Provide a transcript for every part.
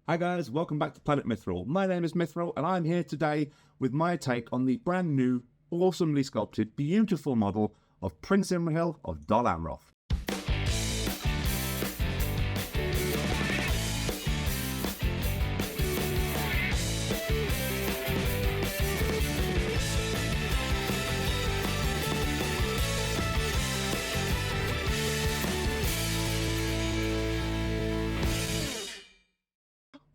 Hi guys, welcome back to Planet Mithril. My name is Mithril and I'm here today with my take on the brand new, awesomely sculpted, beautiful model of Prince Imrahil of Dol Amroth.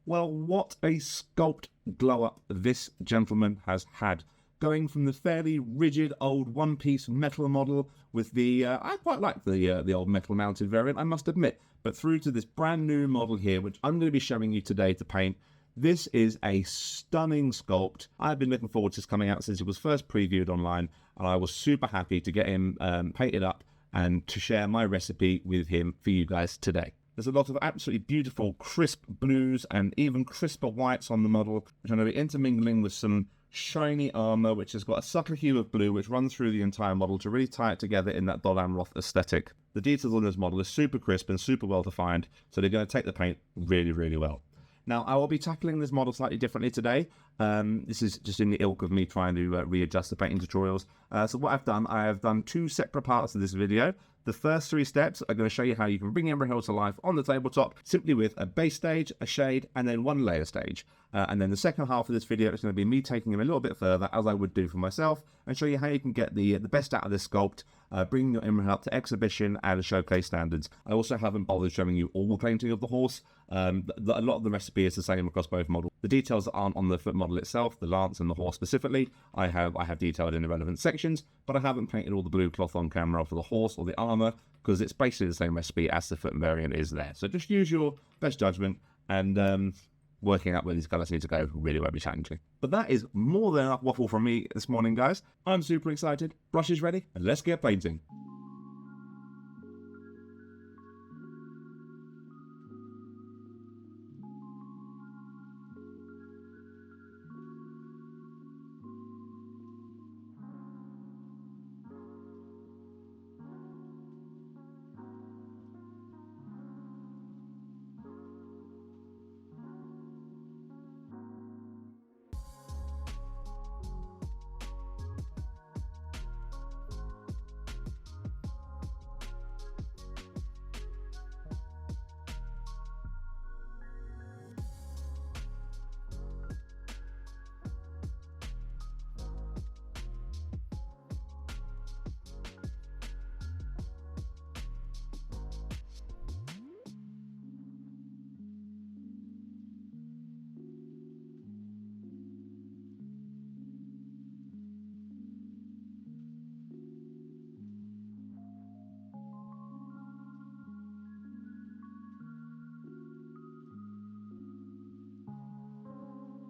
Well, what a sculpt glow up this gentleman has had. Going from the fairly rigid old one-piece metal model with the, I quite like the old metal mounted variant, I must admit, but through to this brand new model here, which I'm going to be showing you today to paint. This is a stunning sculpt. I've been looking forward to this coming out since it was first previewed online, and I was super happy to get him painted up and to share my recipe with him for you guys today. There's a lot of absolutely beautiful, crisp blues and even crisper whites on the model, which are going to be intermingling with some shiny armour, which has got a subtle hue of blue, which runs through the entire model to really tie it together in that Dol Amroth aesthetic. The details on this model are super crisp and super well defined, so they're going to take the paint really, really well. Now, I will be tackling this model slightly differently today. This is just in the ilk of me trying to readjust the painting tutorials. So what I've done, I have done two separate parts of this video. The first three steps are going to show you how you can bring Imrahil to life on the tabletop simply with a base stage, a shade, and then one layer stage. And then the second half of this video is going to be me taking him a little bit further, as I would do for myself, and show you how you can get the best out of this sculpt, bringing your Imrahil up to exhibition and showcase standards. I also haven't bothered showing you all the painting of the horse. A lot of the recipe is the same across both models. The details that aren't on the foot model itself, the lance and the horse specifically, I have detailed in the relevant sections, but I haven't painted all the blue cloth on camera for the horse or the armour, because it's basically the same recipe as the foot variant is there. So just use your best judgment, and working out where these colours need to go really won't be challenging. But that is more than enough waffle from me this morning, guys. I'm super excited, brushes ready, and let's get painting.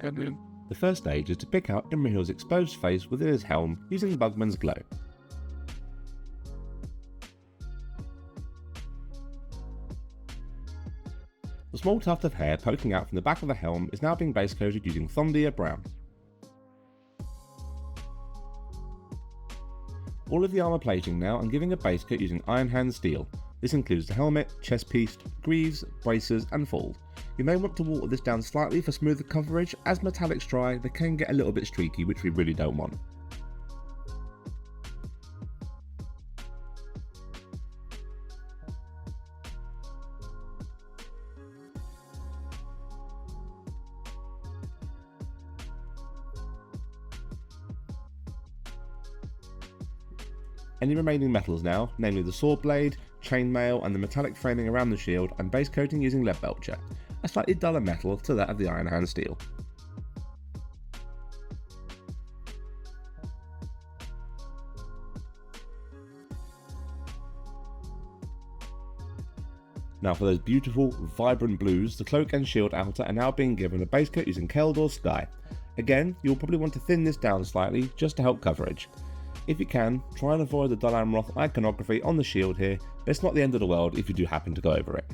The first stage is to pick out Imrahil's exposed face within his helm using Bugman's Glow. The small tuft of hair poking out from the back of the helm is now being base coated using Thondia Brown. All of the armour plating now and giving a base coat using Iron Hand Steel. This includes the helmet, chest piece, greaves, braces and fold. You may want to water this down slightly for smoother coverage. As metallics dry, they can get a little bit streaky, which we really don't want. Any remaining metals now, namely the sword blade, chainmail and the metallic framing around the shield, and base coating using lead belcher, a slightly duller metal to that of the Iron Hand Steel. Now for those beautiful, vibrant blues, the cloak and shield outer are now being given a base coat using Keldor Sky. Again, you'll probably want to thin this down slightly just to help coverage. If you can, try and avoid the Dol Amroth iconography on the shield here, but it's not the end of the world if you do happen to go over it.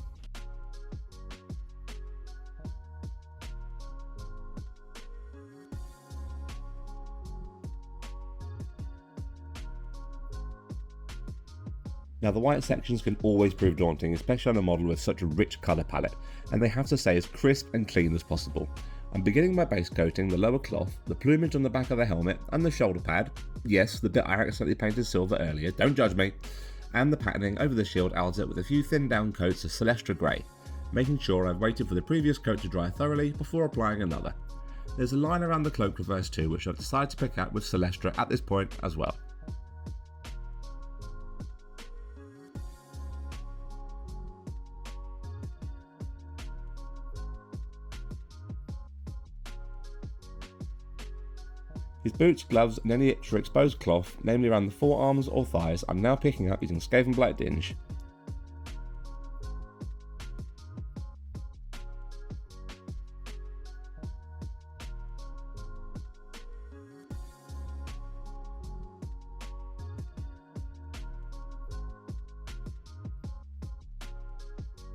Now the white sections can always prove daunting, especially on a model with such a rich colour palette, and they have to stay as crisp and clean as possible. I'm beginning by base coating the lower cloth, the plumage on the back of the helmet, and the shoulder pad, yes, the bit I accidentally painted silver earlier, don't judge me, and the patterning over the shield outer with a few thin down coats of Celestra Grey, making sure I've waited for the previous coat to dry thoroughly before applying another. There's a line around the cloak reverse too, which I've decided to pick out with Celestra at this point as well. His boots, gloves and any extra exposed cloth, namely around the forearms or thighs, I'm now picking up using Skaven Black Dinge.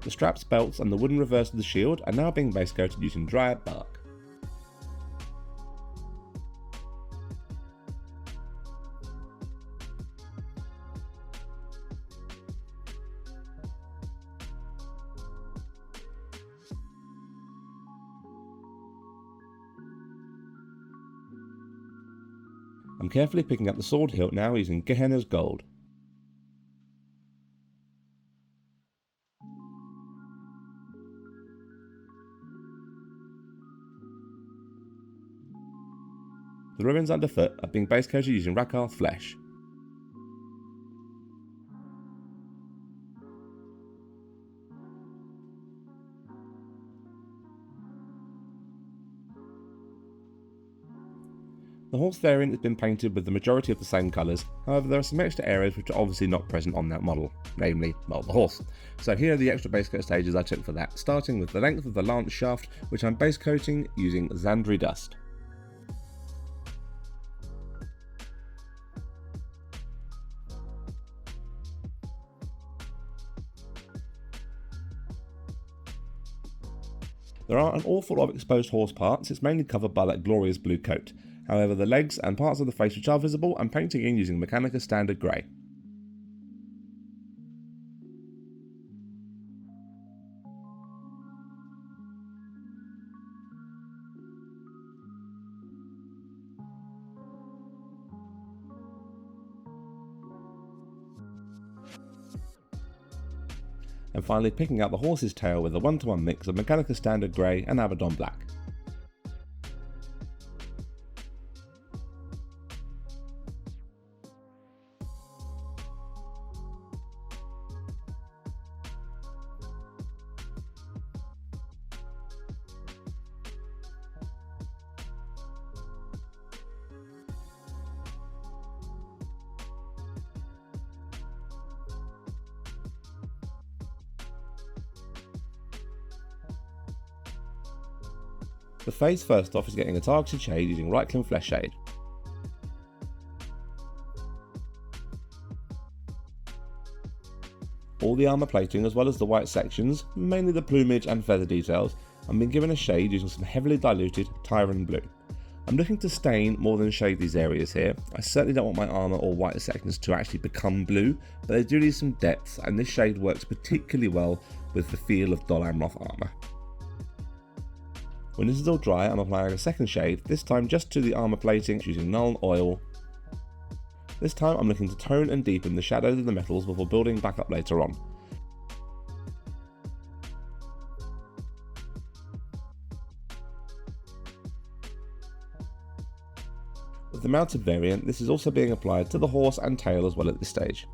The straps, belts and the wooden reverse of the shield are now being base coated using Dryad Bark. I'm carefully picking up the sword hilt now using Gehenna's Gold. The ribbons underfoot are being base coated using Rakarth Flesh. The horse variant has been painted with the majority of the same colours, however there are some extra areas which are obviously not present on that model, namely, well, the horse. So here are the extra base coat stages I took for that, starting with the length of the lance shaft, which I'm base coating using Zandri Dust. There are an awful lot of exposed horse parts, it's mainly covered by that glorious blue coat. However, the legs and parts of the face which are visible, I'm painting in using Mechanica Standard Grey. And finally picking out the horse's tail with a 1-to-1 mix of Mechanica Standard Grey and Abaddon Black. The face first off is getting a targeted shade using Reichland Flesh Shade. All the armour plating as well as the white sections, mainly the plumage and feather details, I'm being given a shade using some heavily diluted Tyrant Blue. I'm looking to stain more than shade these areas here. I certainly don't want my armour or white sections to actually become blue, but they do need some depth and this shade works particularly well with the feel of Dol Amroth armour. When this is all dry, I'm applying a second shade, this time just to the armour plating using Nuln Oil. This time I'm looking to tone and deepen the shadows of the metals before building back up later on. With the mounted variant, this is also being applied to the horse and tail as well at this stage.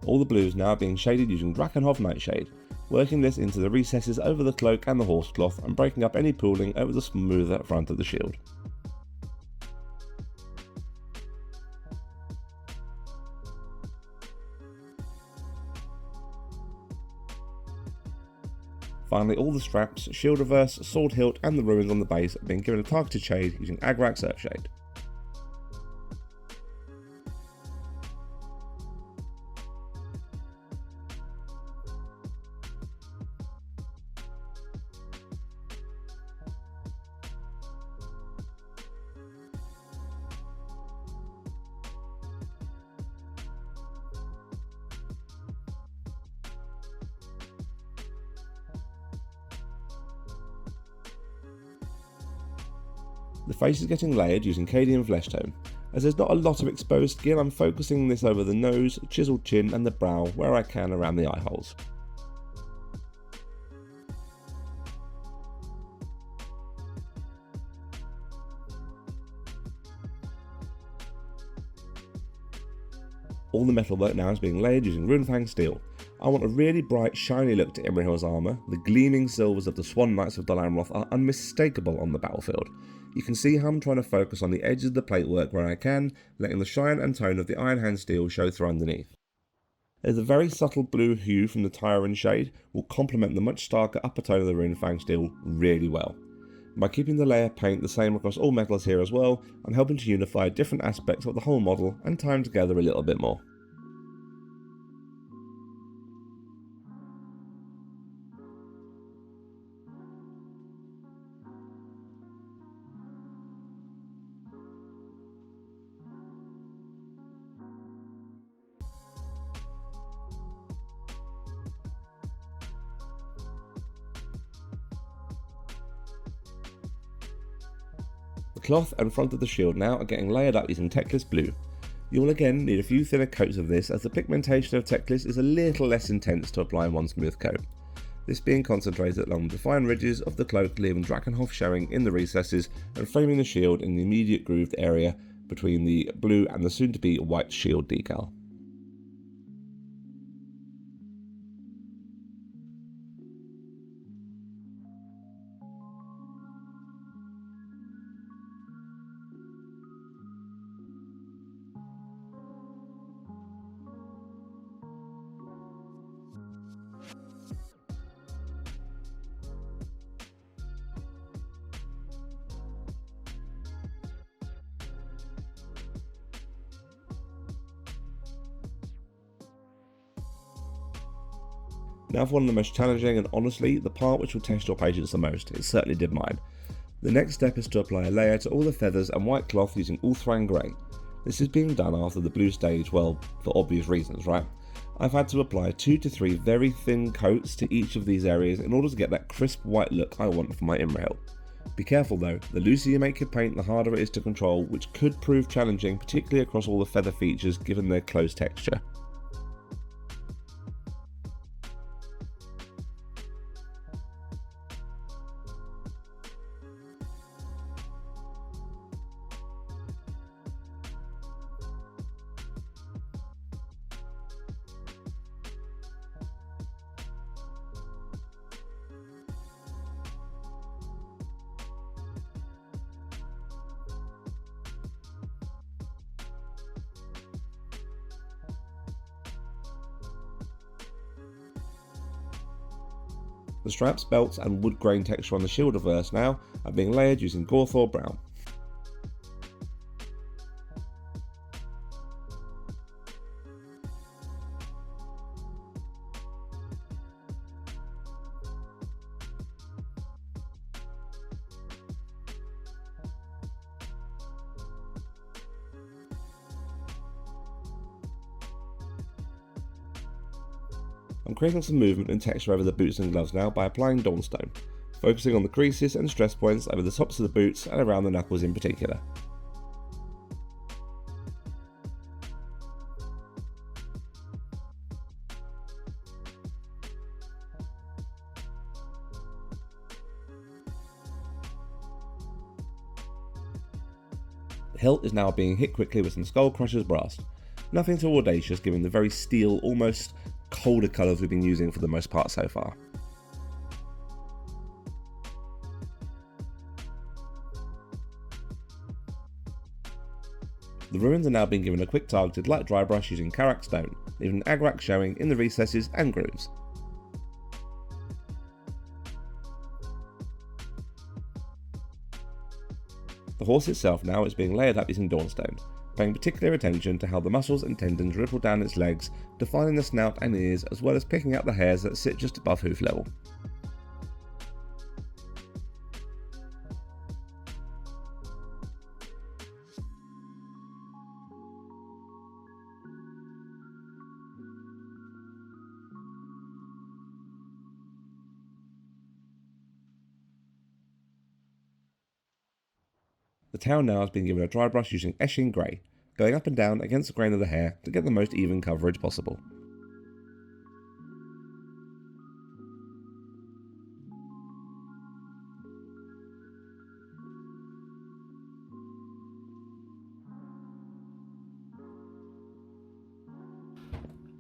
All the blues now are being shaded using Drakenhof Nightshade, working this into the recesses over the cloak and the horse cloth and breaking up any pooling over the smoother front of the shield. Finally, all the straps, shield reverse, sword hilt and the ruins on the base are being given a targeted shade using Agrak Surfshade. The face is getting layered using Cadian flesh tone. As there's not a lot of exposed skin, I'm focusing this over the nose, chiseled chin and the brow where I can around the eye holes. All the metalwork now is being layered using Runefang steel. I want a really bright, shiny look to Imrahil's armour. The gleaming silvers of the Swan Knights of Amroth are unmistakable on the battlefield. You can see how I'm trying to focus on the edges of the platework where I can, letting the shine and tone of the Iron Hand steel show through underneath. There's a very subtle blue hue from the Tyrant shade will complement the much starker upper tone of the Runefang steel really well. By keeping the layer paint the same across all metals here as well, I'm helping to unify different aspects of the whole model and tie them together a little bit more. The cloth and front of the shield now are getting layered up using Techless blue. You will again need a few thinner coats of this as the pigmentation of Techless is a little less intense to apply in one smooth coat. This being concentrated along the fine ridges of the cloak, leaving Drakenhof showing in the recesses and framing the shield in the immediate grooved area between the blue and the soon to be white shield decal. Now for one of the most challenging and honestly the part which will test your patience the most. It certainly did mine. The next step is to apply a layer to all the feathers and white cloth using Ulthuan Grey. This is being done after the blue stage, well, for obvious reasons, right? I've had to apply 2 to 3 very thin coats to each of these areas in order to get that crisp white look I want for my Imrahil. Be careful though, the looser you make your paint the harder it is to control, which could prove challenging, particularly across all the feather features given their close texture. The straps, belts and wood grain texture on the shield reverse now are being layered using Gorthor Brown. I'm creating some movement and texture over the boots and gloves now by applying Dawnstone, focusing on the creases and stress points over the tops of the boots and around the knuckles in particular. The hilt is now being hit quickly with some Skull Crusher's brass. Nothing too audacious given the very steel, almost colder colours we've been using for the most part so far. The ruins are now being given a quick targeted light dry brush using Karak stone, leaving Agrak showing in the recesses and grooves. The horse itself now is being layered up using Dawnstone, paying particular attention to how the muscles and tendons ripple down its legs, defining the snout and ears as well as picking out the hairs that sit just above hoof level. The tail now has been given a dry brush using Eshin Grey, going up and down against the grain of the hair to get the most even coverage possible.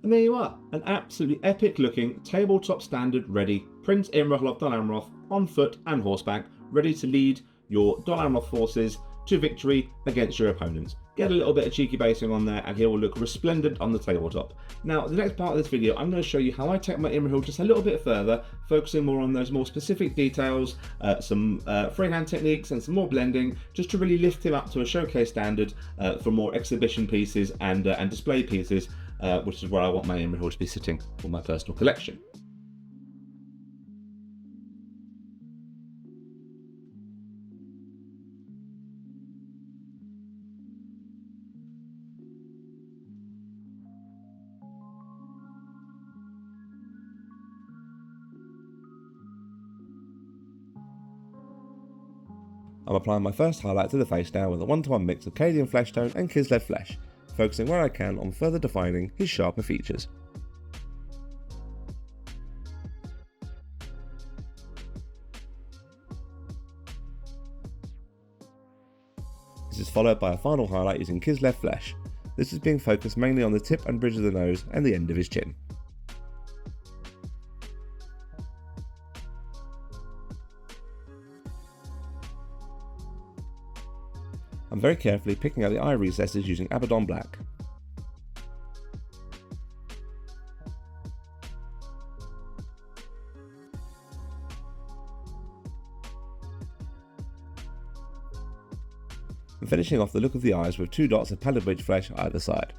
And there you are, an absolutely epic looking tabletop standard ready Prince Imrahil of Dol Amroth on foot and horseback, ready to lead your Dol Amroth forces to victory against your opponents. Get a little bit of cheeky basing on there and he will look resplendent on the tabletop. Now, the next part of this video, I'm going to show you how I take my Imrahil just a little bit further, focusing more on those more specific details, some freehand techniques and some more blending, just to really lift him up to a showcase standard for more exhibition pieces and display pieces, which is where I want my Imrahil to be sitting for my personal collection. I'm applying my first highlight to the face now with a 1-to-1 mix of Cadian flesh tone and Kislev flesh, focusing where I can on further defining his sharper features. This is followed by a final highlight using Kislev flesh. This is being focused mainly on the tip and bridge of the nose and the end of his chin. I'm very carefully picking out the eye recesses using Abaddon Black. And finishing off the look of the eyes with 2 dots of pallid bridge flesh either side.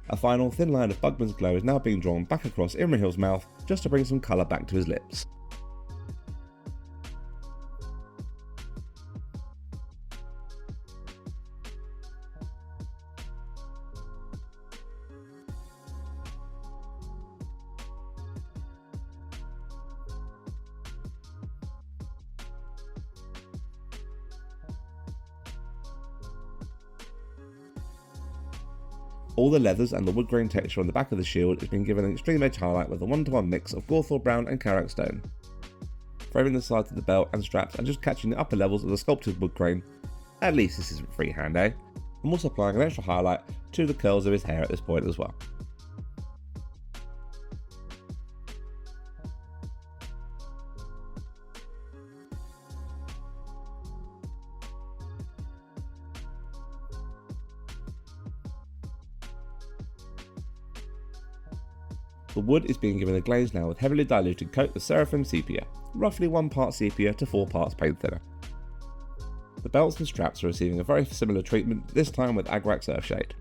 A final thin line of Bugman's glow is now being drawn back across Imrahil's mouth just to bring some colour back to his lips. All the leathers and the wood grain texture on the back of the shield is being given an extreme edge highlight with a 1-to-1 mix of Gawthor Brown and Karak Stone. Framing the sides of the belt and straps and just catching the upper levels of the sculpted wood grain. At least this isn't freehand, eh? I'm also applying an extra highlight to the curls of his hair at this point as well. The wood is being given a glaze now with heavily diluted coat of Seraphim Sepia, roughly 1 part sepia to 4 parts paint thinner. The belts and straps are receiving a very similar treatment, this time with Agrak's Earthshade.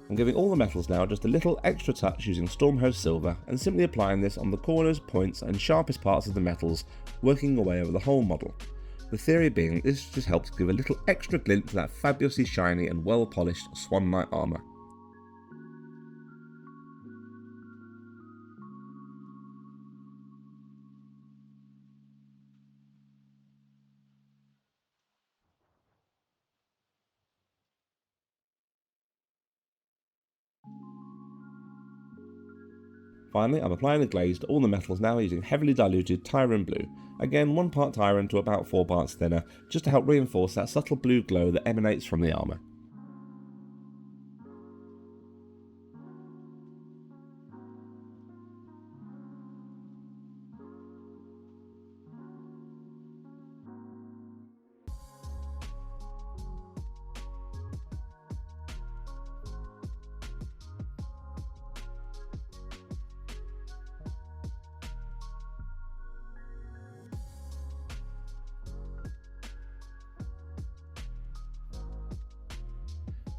I'm giving all the metals now just a little extra touch using Stormhost Silver and simply applying this on the corners, points and sharpest parts of the metals, working away over the whole model. The theory being this just helps give a little extra glint to that fabulously shiny and well polished Swan Knight armour. Finally, I'm applying the glaze to all the metals now using heavily diluted Tyron Blue, again 1 part Tyron to about 4 parts thinner, just to help reinforce that subtle blue glow that emanates from the armour.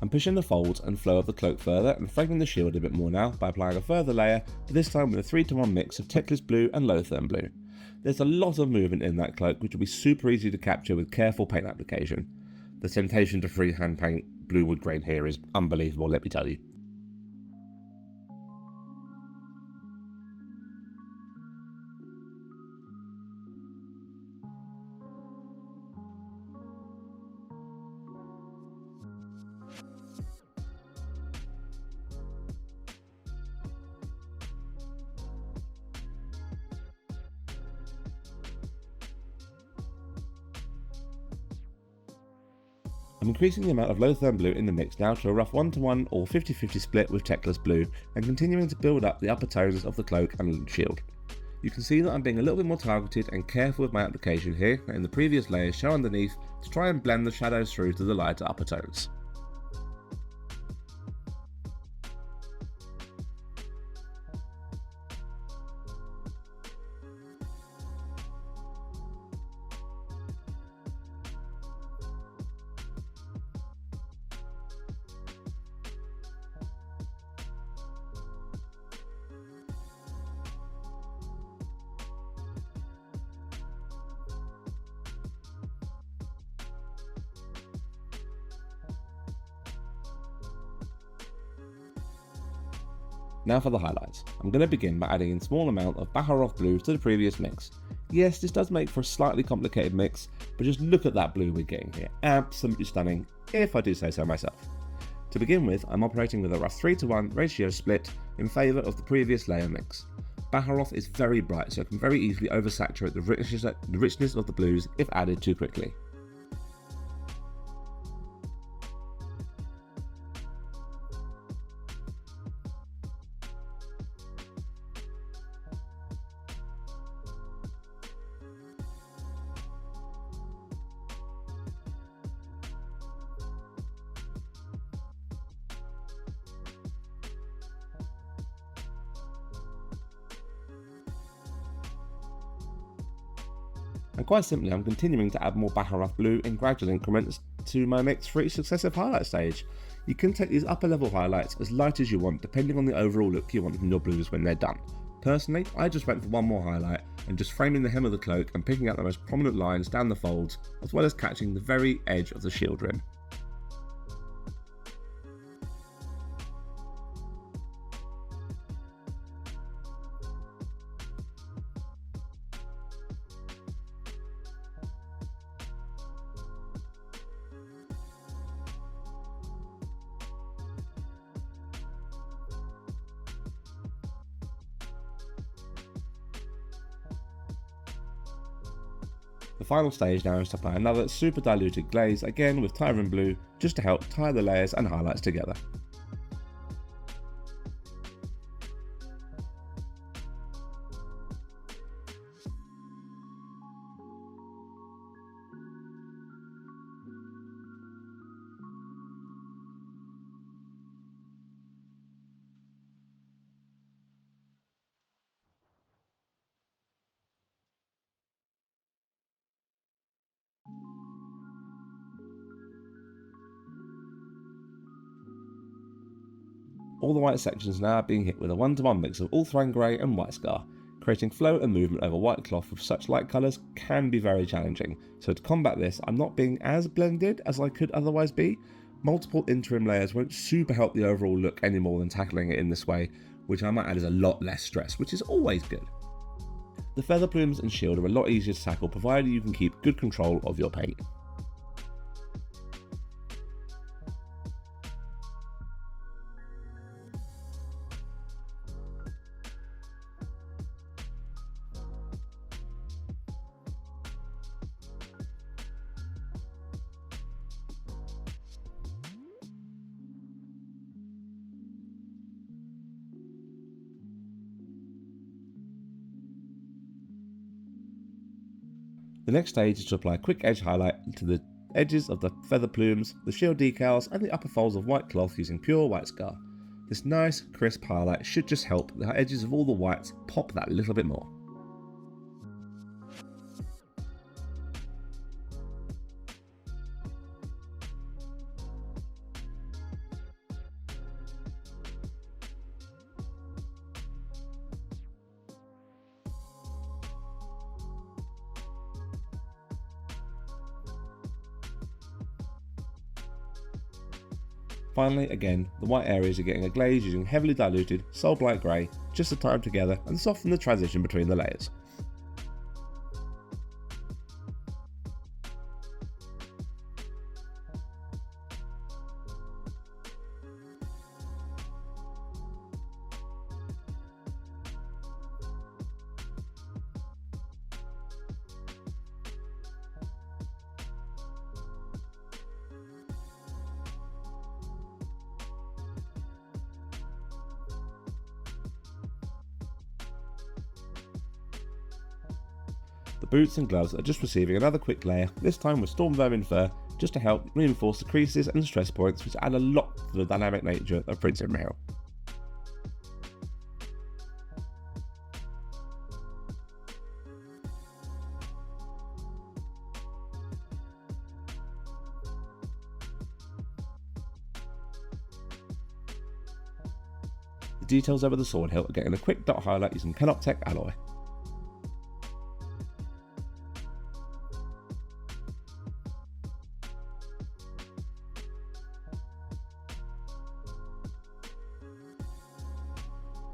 I'm pushing the folds and flow of the cloak further and framing the shield a bit more now by applying a further layer, but this time with a 3-to-1 mix of Teclis blue and Lothian blue. There's a lot of movement in that cloak which will be super easy to capture with careful paint application. The temptation to freehand paint blue wood grain here is unbelievable, let me tell you. I'm increasing the amount of Lothian blue in the mix now to a rough 1-to-1 or 50-50 split with Teclis blue and continuing to build up the upper tones of the cloak and shield. You can see that I'm being a little bit more targeted and careful with my application here, letting the previous layers show underneath to try and blend the shadows through to the lighter upper tones. Now for the highlights. I'm going to begin by adding in a small amount of Armoth blue to the previous mix. Yes, this does make for a slightly complicated mix, but just look at that blue we're getting here. Absolutely stunning, if I do say so myself. To begin with, I'm operating with a rough 3-to-1 ratio split in favour of the previous layer mix. Armoth is very bright, so it can very easily oversaturate the richness of the blues if added too quickly. And quite simply, I'm continuing to add more Armoth blue in gradual increments to my mix for each successive highlight stage. You can take these upper level highlights as light as you want depending on the overall look you want from your blues when they're done. Personally, I just went for one more highlight and just framing the hem of the cloak and picking out the most prominent lines down the folds, as well as catching the very edge of the shield rim. The final stage now is to apply another super diluted glaze, again with Tyron blue, just to help tie the layers and highlights together. All the white sections now are being hit with a 1-to-1 mix of Ulthuan Grey and White Scar. Creating flow and movement over white cloth with such light colours can be very challenging, so to combat this I'm not being as blended as I could otherwise be. Multiple interim layers won't super help the overall look any more than tackling it in this way, which I might add is a lot less stress, which is always good. The feather plumes and shield are a lot easier to tackle provided you can keep good control of your paint. The next stage is to apply a quick edge highlight to the edges of the feather plumes, the shield decals and the upper folds of white cloth using pure White Scar. This nice crisp highlight should just help the edges of all the whites pop that little bit more. Finally, again, the white areas are getting a glaze using heavily diluted soul black grey just to tie them together and soften the transition between the layers. The boots and gloves are just receiving another quick layer, this time with storm vermin fur, just to help reinforce the creases and stress points, which add a lot to the dynamic nature of Prince Imrahil. The details over the sword hilt are getting a quick dot highlight using Canoptech alloy.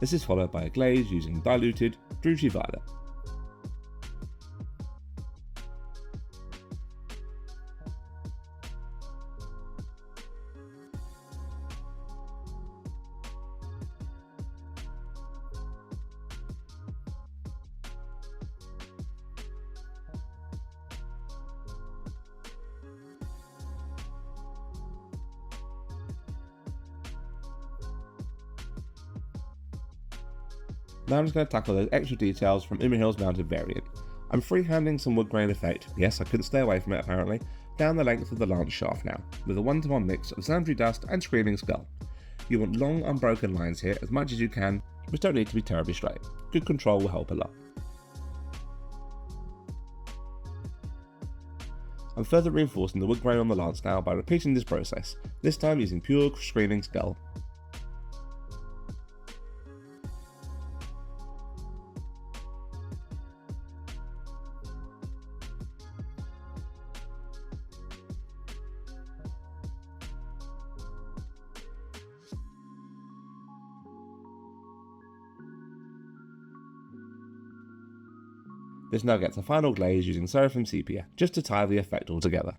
This is followed by a glaze using diluted Druchii Violet. Now I'm just going to tackle those extra details from Imrahil's mounted variant. I'm freehanding some wood grain effect, yes I couldn't stay away from it apparently, down the length of the lance shaft now, with a 1-to-1 mix of Sandry Dust and Screaming Skull. You want long unbroken lines here as much as you can, which don't need to be terribly straight. Good control will help a lot. I'm further reinforcing the wood grain on the lance now by repeating this process, this time using pure Screaming Skull. This now gets a final glaze using Seraphim Sepia, just to tie the effect all together.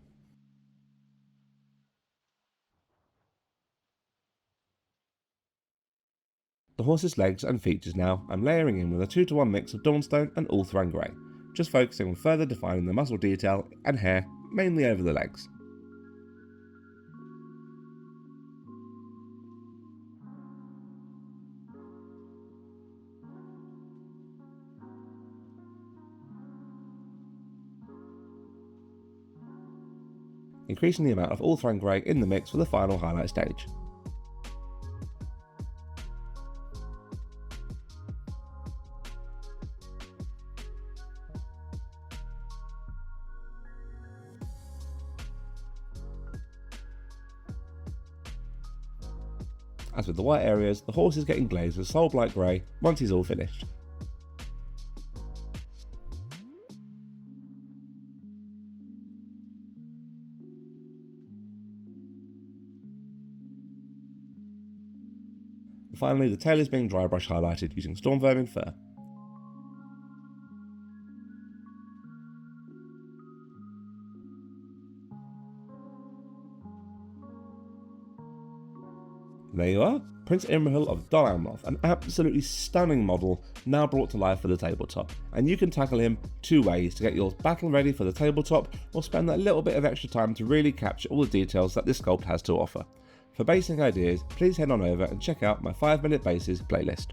The horse's legs and features now I'm layering in with a 2-to-1 mix of Dawnstone and Ulthuan Grey, just focusing on further defining the muscle detail and hair, mainly over the legs. Increasing the amount of Ulthuan Grey in the mix for the final highlight stage. As with the white areas, the horse is getting glazed with Soul Blight Grey once he's all finished. Finally, the tail is being dry brush highlighted using Storm Vermin Fur. There you are, Prince Imrahil of Dol Amroth, an absolutely stunning model now brought to life for the tabletop, and you can tackle him two ways to get yours battle ready for the tabletop or spend that little bit of extra time to really capture all the details that this sculpt has to offer. For basing ideas, please head on over and check out my 5-minute bases playlist.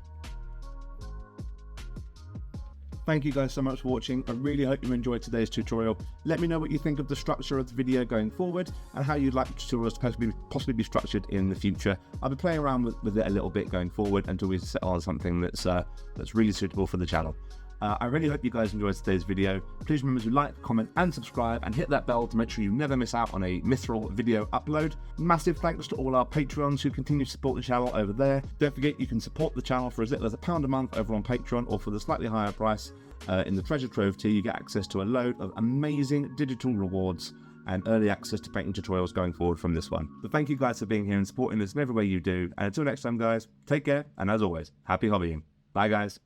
Thank you guys so much for watching. I really hope you enjoyed today's tutorial. Let me know what you think of the structure of the video going forward and how you'd like tutorials to possibly be structured in the future. I'll be playing around with it a little bit going forward until we settle on something that's really suitable for the channel. I really hope you guys enjoyed today's video. Please remember to like, comment and subscribe and hit that bell to make sure you never miss out on a Mithril video upload. Massive thanks to all our Patreons who continue to support the channel over there. Don't forget you can support the channel for as little as £1 a month over on Patreon, or for the slightly higher price in the Treasure Trove tier you get access to a load of amazing digital rewards and early access to painting tutorials going forward from this one. So thank you guys for being here and supporting us in every way you do. And until next time, guys, take care. And as always, happy hobbying. Bye, guys.